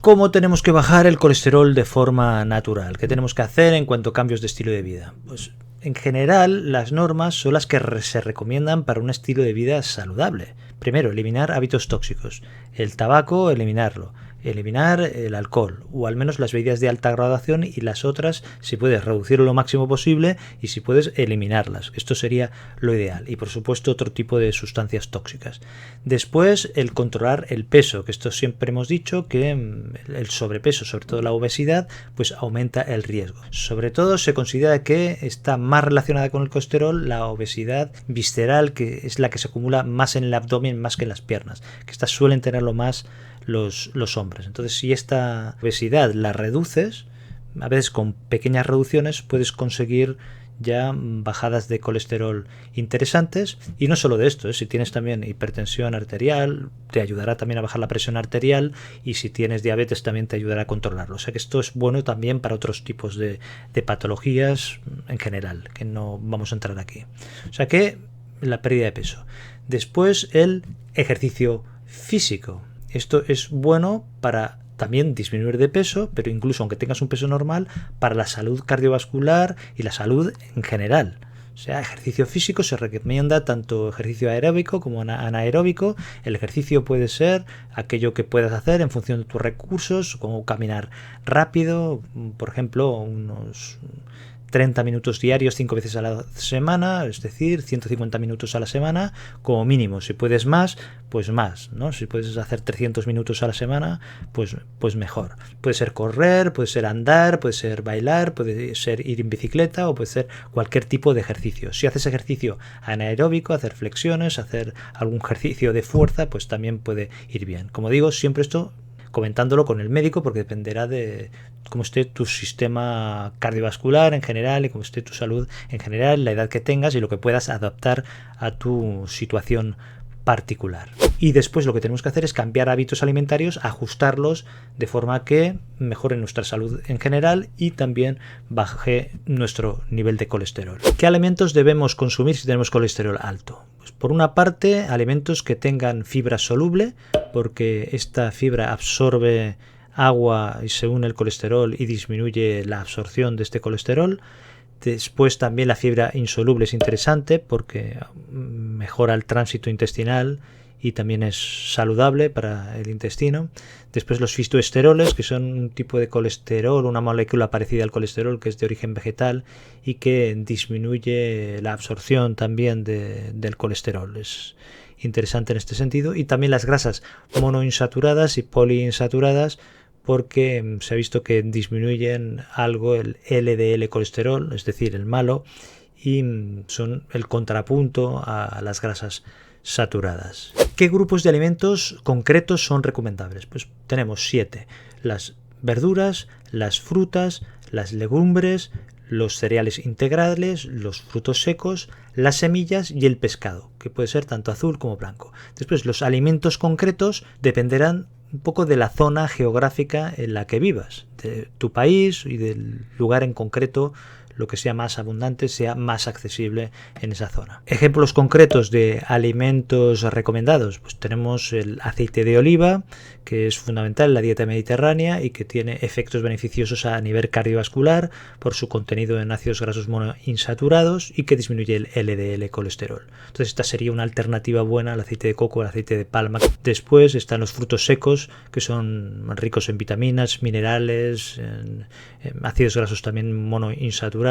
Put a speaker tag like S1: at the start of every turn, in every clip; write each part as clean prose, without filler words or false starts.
S1: ¿Cómo tenemos que bajar el colesterol de forma natural? ¿Qué tenemos que hacer en cuanto a cambios de estilo de vida? Pues en general las normas son las que se recomiendan para un estilo de vida saludable. Primero, eliminar hábitos tóxicos. El tabaco, eliminarlo. Eliminar el alcohol, o al menos las bebidas de alta graduación, y las otras, si puedes, reducirlo lo máximo posible, y si puedes, eliminarlas. Esto sería lo ideal. Y por supuesto otro tipo de sustancias tóxicas. Después, el controlar el peso, que esto siempre hemos dicho que el sobrepeso, sobre todo la obesidad, pues aumenta el riesgo. Sobre todo se considera que está más relacionada con el colesterol la obesidad visceral, que es la que se acumula más en el abdomen más que en las piernas, que estas suelen tenerlo más los hombres. Entonces, si esta obesidad la reduces, a veces con pequeñas reducciones puedes conseguir ya bajadas de colesterol interesantes. Y no solo de esto, si tienes también hipertensión arterial, te ayudará también a bajar la presión arterial, y si tienes diabetes también te ayudará a controlarlo. O sea que esto es bueno también para otros tipos de patologías en general, que no vamos a entrar aquí. O sea que la pérdida de peso. Después, el ejercicio físico. Esto es bueno para también disminuir de peso, pero incluso aunque tengas un peso normal, para la salud cardiovascular y la salud en general. O sea, ejercicio físico se recomienda tanto ejercicio aeróbico como anaeróbico. El ejercicio puede ser aquello que puedas hacer en función de tus recursos, como caminar rápido, por ejemplo, unos 30 minutos diarios 5 veces a la semana, es decir, 150 minutos a la semana como mínimo. Si puedes más, pues más, ¿no? Si puedes hacer 300 minutos a la semana, pues mejor. Puede ser correr, puede ser andar, puede ser bailar, puede ser ir en bicicleta, o puede ser cualquier tipo de ejercicio. Si haces ejercicio anaeróbico, hacer flexiones, hacer algún ejercicio de fuerza, pues también puede ir bien. Como digo, siempre esto comentándolo con el médico, porque dependerá de cómo esté tu sistema cardiovascular en general, y cómo esté tu salud en general, la edad que tengas y lo que puedas adaptar a tu situación particular. Y después lo que tenemos que hacer es cambiar hábitos alimentarios, ajustarlos de forma que mejore nuestra salud en general y también baje nuestro nivel de colesterol. ¿Qué alimentos debemos consumir si tenemos colesterol alto? Pues por una parte, alimentos que tengan fibra soluble, porque esta fibra absorbe agua y se une el colesterol y disminuye la absorción de este colesterol. Después también la fibra insoluble es interesante porque mejora el tránsito intestinal y también es saludable para el intestino. Después los fitoesteroles, que son un tipo de colesterol, una molécula parecida al colesterol que es de origen vegetal y que disminuye la absorción también del colesterol. Es interesante en este sentido. Y también las grasas monoinsaturadas y poliinsaturadas, porque se ha visto que disminuyen algo el LDL colesterol, es decir, el malo, y son el contrapunto a las grasas saturadas. ¿Qué grupos de alimentos concretos son recomendables? Pues tenemos 7. Las verduras, las frutas, las legumbres, los cereales integrales, los frutos secos, las semillas y el pescado, que puede ser tanto azul como blanco. Después, los alimentos concretos dependerán un poco de la zona geográfica en la que vivas, de tu país y del lugar en concreto. Lo que sea más abundante, sea más accesible en esa zona. Ejemplos concretos de alimentos recomendados, pues tenemos el aceite de oliva, que es fundamental en la dieta mediterránea y que tiene efectos beneficiosos a nivel cardiovascular por su contenido en ácidos grasos monoinsaturados y que disminuye el LDL colesterol. Entonces esta sería una alternativa buena al aceite de coco, al aceite de palma. Después están los frutos secos, que son ricos en vitaminas, minerales, en ácidos grasos también monoinsaturados,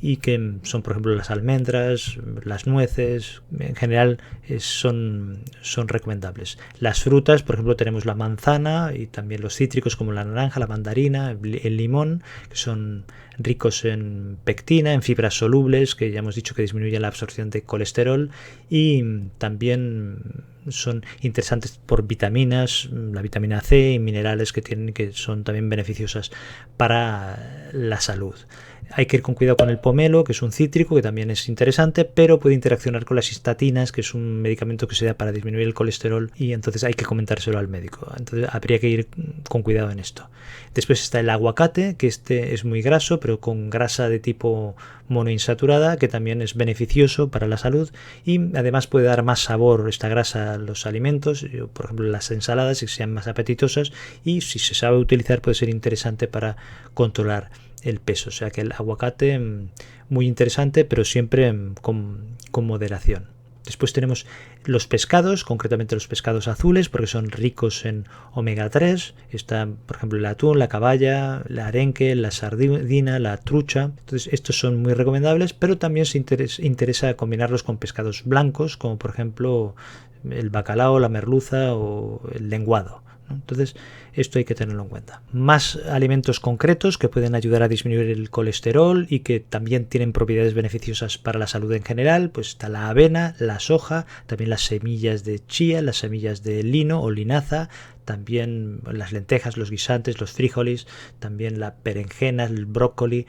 S1: y que son, por ejemplo, las almendras, las nueces, en general son recomendables. Las frutas, por ejemplo, tenemos la manzana y también los cítricos como la naranja, la mandarina, el limón, que son ricos en pectina, en fibras solubles, que ya hemos dicho que disminuyen la absorción de colesterol, y también son interesantes por vitaminas, la vitamina C y minerales que son también beneficiosas para la salud. Hay que ir con cuidado con el pomelo, que es un cítrico, que también es interesante, pero puede interaccionar con las estatinas, que es un medicamento que se da para disminuir el colesterol, y entonces hay que comentárselo al médico. Entonces habría que ir con cuidado en esto. Después está el aguacate, que este es muy graso, pero con grasa de tipo monoinsaturada, que también es beneficioso para la salud, y además puede dar más sabor esta grasa a los alimentos, por ejemplo las ensaladas, que sean más apetitosas, y si se sabe utilizar puede ser interesante para controlar el peso. O sea que el aguacate muy interesante, pero siempre con moderación. Después tenemos los pescados, concretamente los pescados azules, porque son ricos en omega 3. Está, por ejemplo, el atún, la caballa, el arenque, la sardina, la trucha. Entonces, estos son muy recomendables, pero también se interesa combinarlos con pescados blancos, como por ejemplo el bacalao, la merluza o el lenguado. Entonces, esto hay que tenerlo en cuenta. Más alimentos concretos que pueden ayudar a disminuir el colesterol y que también tienen propiedades beneficiosas para la salud en general, pues está la avena, la soja, también las semillas de chía, las semillas de lino o linaza, también las lentejas, los guisantes, los frijoles, también la berenjena, el brócoli,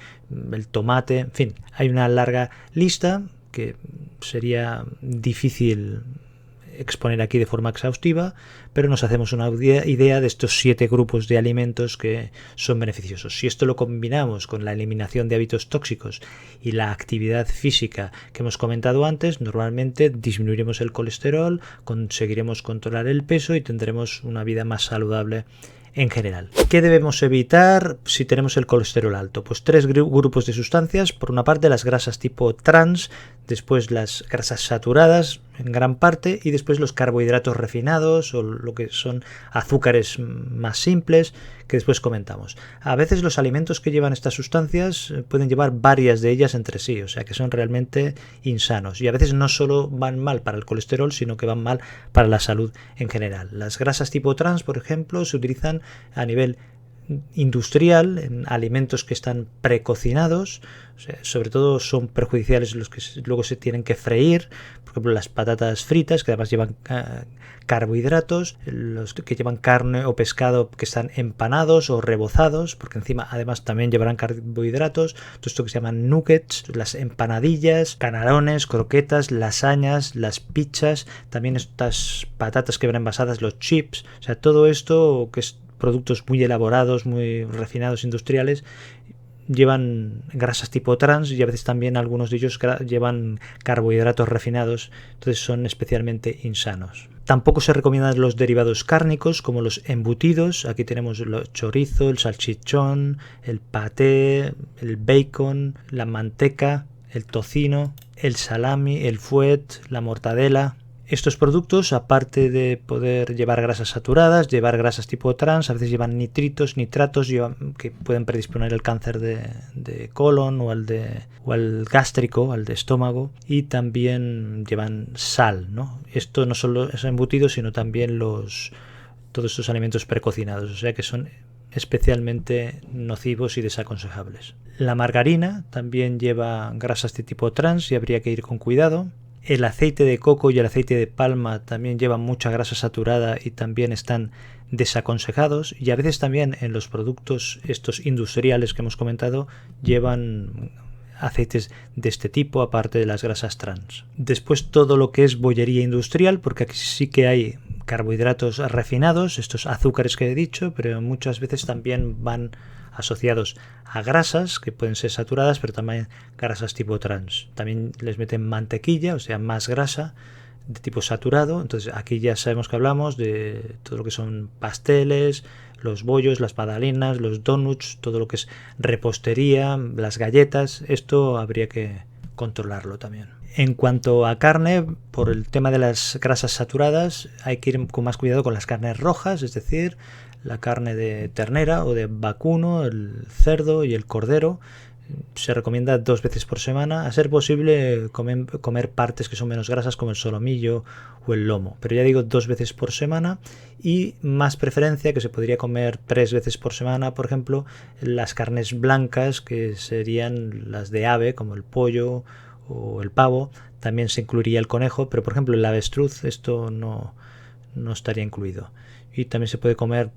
S1: el tomate, en fin, hay una larga lista que sería difícil exponer aquí de forma exhaustiva, pero nos hacemos una idea de estos 7 grupos de alimentos que son beneficiosos. Si esto lo combinamos con la eliminación de hábitos tóxicos y la actividad física que hemos comentado antes, normalmente disminuiremos el colesterol, conseguiremos controlar el peso y tendremos una vida más saludable en general. ¿Qué debemos evitar si tenemos el colesterol alto? Pues 3 grupos de sustancias. Por una parte, las grasas tipo trans, después las grasas saturadas en gran parte, y después los carbohidratos refinados o lo que son azúcares más simples, que después comentamos. A veces los alimentos que llevan estas sustancias pueden llevar varias de ellas entre sí, o sea que son realmente insanos, y a veces no solo van mal para el colesterol, sino que van mal para la salud en general. Las grasas tipo trans, por ejemplo, se utilizan a nivel industrial en alimentos que están precocinados, o sea, sobre todo son perjudiciales los que luego se tienen que freír, por ejemplo las patatas fritas, que además llevan carbohidratos, los que llevan carne o pescado que están empanados o rebozados, porque encima además también llevarán carbohidratos, todo esto que se llaman nuggets, las empanadillas, camarones, croquetas, lasañas, las pizzas, también estas patatas que van envasadas, los chips, o sea, todo esto que es productos muy elaborados, muy refinados, industriales, llevan grasas tipo trans, y a veces también algunos de ellos llevan carbohidratos refinados, entonces son especialmente insanos. Tampoco se recomiendan los derivados cárnicos como los embutidos. Aquí tenemos el chorizo, el salchichón, el paté, el bacon, la manteca, el tocino, el salami, el fuet, la mortadela. Estos productos, aparte de poder llevar grasas saturadas, llevar grasas tipo trans, a veces llevan nitritos, nitratos que pueden predisponer al cáncer de colon o al gástrico, al de estómago, y también llevan sal, ¿no? Esto no solo es embutido, sino también todos estos alimentos precocinados, o sea que son especialmente nocivos y desaconsejables. La margarina también lleva grasas de tipo trans y habría que ir con cuidado. El aceite de coco y el aceite de palma también llevan mucha grasa saturada y también están desaconsejados, y a veces también en los productos estos industriales que hemos comentado llevan aceites de este tipo, aparte de las grasas trans. Después todo lo que es bollería industrial, porque aquí sí que hay carbohidratos refinados, estos azúcares que he dicho, pero muchas veces también van asociados a grasas que pueden ser saturadas, pero también grasas tipo trans. También les meten mantequilla, o sea, más grasa de tipo saturado. Entonces aquí ya sabemos que hablamos de todo lo que son pasteles, los bollos, las magdalenas, los donuts, todo lo que es repostería, las galletas. Esto habría que controlarlo también. En cuanto a carne, por el tema de las grasas saturadas, hay que ir con más cuidado con las carnes rojas, es decir, la carne de ternera o de vacuno, el cerdo y el cordero. Se recomienda 2 veces por semana, a ser posible comer partes que son menos grasas como el solomillo o el lomo, pero ya digo 2 veces por semana, y más preferencia que se podría comer 3 veces por semana, por ejemplo, las carnes blancas, que serían las de ave como el pollo o el pavo. También se incluiría el conejo, pero por ejemplo el avestruz esto no estaría incluido. y también se puede comer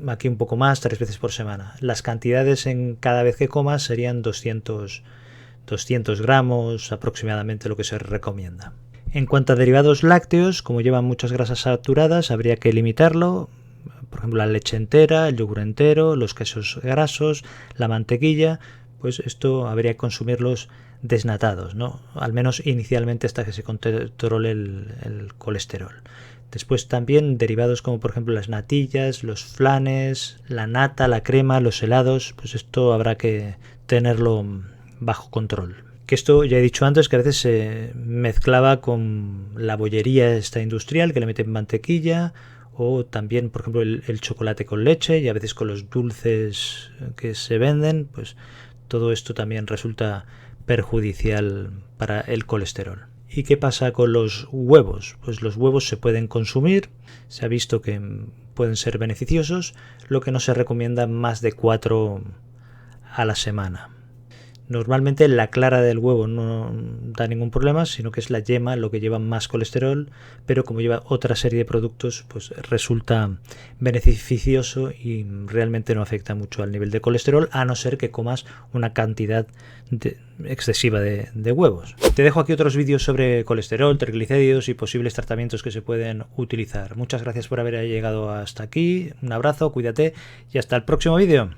S1: aquí un poco más, 3 veces por semana. Las cantidades en cada vez que comas serían 200 gramos aproximadamente, lo que se recomienda. En cuanto a derivados lácteos, como llevan muchas grasas saturadas, habría que limitarlo. Por ejemplo, la leche entera, el yogur entero, los quesos grasos, la mantequilla, pues esto habría que consumirlos desnatados, ¿no? Al menos inicialmente, hasta que se controle el colesterol. Después también derivados como por ejemplo las natillas, los flanes, la nata, la crema, los helados, pues esto habrá que tenerlo bajo control. Que esto ya he dicho antes que a veces se mezclaba con la bollería esta industrial, que le meten mantequilla, o también por ejemplo el chocolate con leche, y a veces con los dulces que se venden, pues todo esto también resulta perjudicial para el colesterol. ¿Y qué pasa con los huevos? Pues los huevos se pueden consumir, se ha visto que pueden ser beneficiosos, lo que no se recomienda más de 4 a la semana. Normalmente la clara del huevo no da ningún problema, sino que es la yema lo que lleva más colesterol, pero como lleva otra serie de productos, pues resulta beneficioso y realmente no afecta mucho al nivel de colesterol, a no ser que comas una cantidad excesiva de huevos. Te dejo aquí otros vídeos sobre colesterol, triglicéridos y posibles tratamientos que se pueden utilizar. Muchas gracias por haber llegado hasta aquí, un abrazo, cuídate y hasta el próximo vídeo.